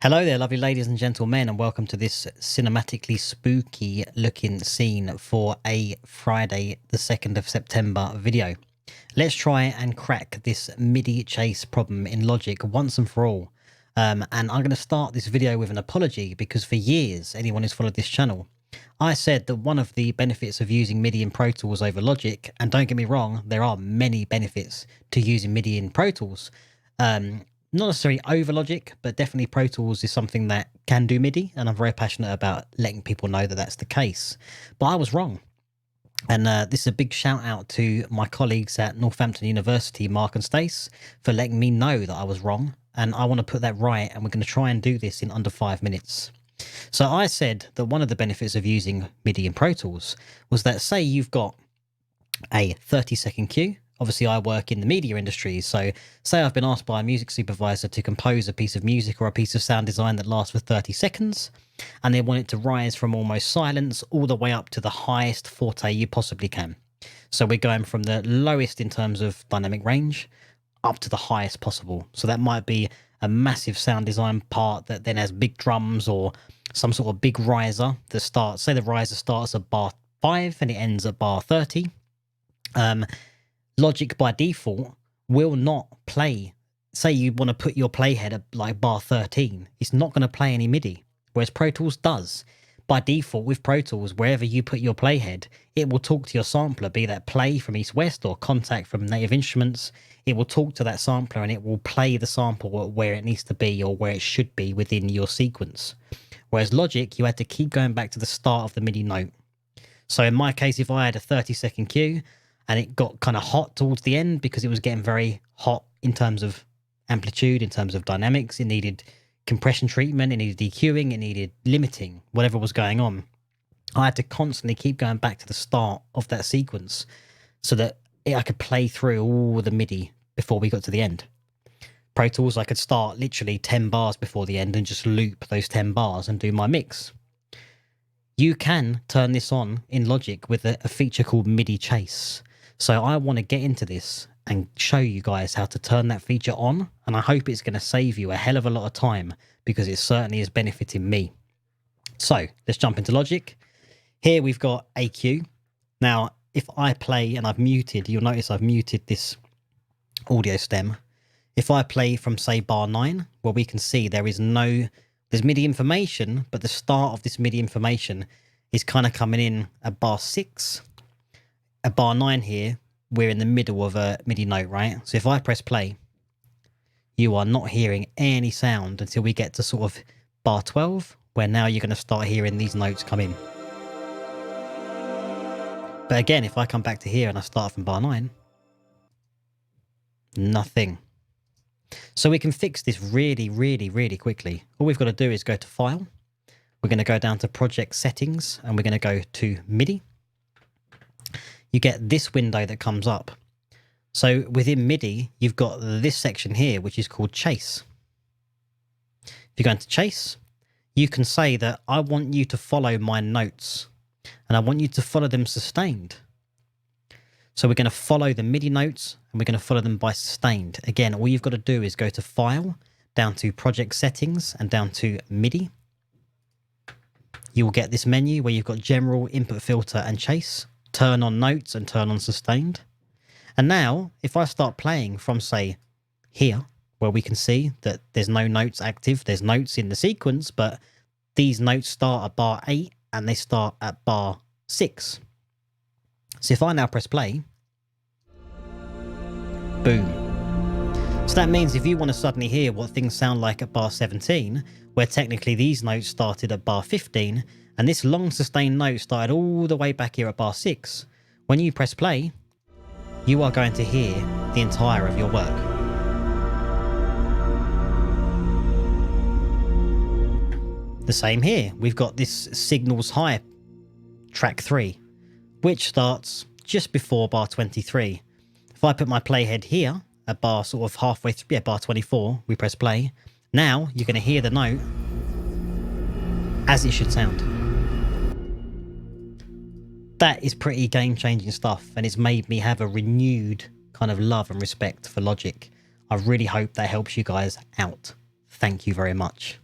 Hello there, lovely ladies and gentlemen, and welcome to this cinematically spooky looking scene for a Friday the 2nd of September video. Let's try and crack this MIDI Chase problem in Logic once and for all. And I'm going to start this video with an apology because for years, anyone who's followed this channel, I said that one of the benefits of using MIDI in Pro Tools over Logic, and don't get me wrong, there are many benefits to using MIDI in Pro Tools, not necessarily over Logic, but definitely Pro Tools is something that can do MIDI, and I'm very passionate about letting people know that that's the case. But I was wrong. And this is a big shout out to my colleagues at Northampton University, Mark and Stace, for letting me know that I was wrong. And I want to put that right, and we're going to try and do this in under 5 minutes. So I said that one of the benefits of using MIDI in Pro Tools was that, say you've got a 30-second cue. Obviously, I work in the media industry, so say I've been asked by a music supervisor to compose a piece of music or a piece of sound design that lasts for 30 seconds, and they want it to rise from almost silence all the way up to the highest forte you possibly can. So we're going from the lowest in terms of dynamic range up to the highest possible. So that might be a massive sound design part that then has big drums or some sort of big riser that starts, say the riser starts at bar 5 and it ends at bar 30. Logic by default will not play. Say you want to put your playhead at like bar 13, it's not going to play any MIDI, whereas Pro Tools does. By default with Pro Tools, wherever you put your playhead, it will talk to your sampler, be that play from East West or contact from Native Instruments. It will talk to that sampler and it will play the sample where it needs to be or where it should be within your sequence. Whereas Logic, you had to keep going back to the start of the MIDI note. So in my case, if I had a 30-second cue, and it got kind of hot towards the end because it was getting very hot in terms of amplitude, in terms of dynamics. It needed compression treatment, it needed EQing, it needed limiting, whatever was going on. I had to constantly keep going back to the start of that sequence so that I could play through all the MIDI before we got to the end. Pro Tools, I could start literally 10 bars before the end and just loop those 10 bars and do my mix. You can turn this on in Logic with a feature called MIDI Chase. So I want to get into this and show you guys how to turn that feature on, and I hope it's going to save you a hell of a lot of time because it certainly is benefiting me. So let's jump into Logic. Here we've got a cue. Now, if I play and I've muted, you'll notice I've muted this audio stem. If I play from, say, bar 9, well, we can see there's MIDI information, but the start of this MIDI information is kind of coming in at bar 6. At bar 9 here, we're in the middle of a MIDI note, right? So if I press play, you are not hearing any sound until we get to sort of bar 12, where now you're going to start hearing these notes come in. But again, if I come back to here and I start from bar 9, nothing. So we can fix this really, really, really quickly. All we've got to do is go to File. We're going to go down to Project Settings, and we're going to go to MIDI. You get this window that comes up. So within MIDI, you've got this section here, which is called Chase. If you go into Chase, you can say that I want you to follow my notes, and I want you to follow them sustained. So we're going to follow the MIDI notes, and we're going to follow them by sustained. Again, all you've got to do is go to File, down to Project Settings, and down to MIDI. You will get this menu where you've got General, Input Filter, and Chase. Turn on notes and turn on sustained. And now, if I start playing from, say, here, where we can see that there's no notes active, there's notes in the sequence, but these notes start at bar 8 and they start at bar 6. So if I now press play, boom. So that means if you want to suddenly hear what things sound like at bar 17, where technically these notes started at bar 15, and this long sustained note started all the way back here at bar 6, when you press play, you are going to hear the entire of your work. The same here. We've got this Signals High track 3, which starts just before bar 23. If I put my playhead here at bar sort of halfway through, bar 24, we press play. Now you're going to hear the note as it should sound. That is pretty game-changing stuff, and it's made me have a renewed kind of love and respect for Logic. I really hope that helps you guys out. Thank you very much.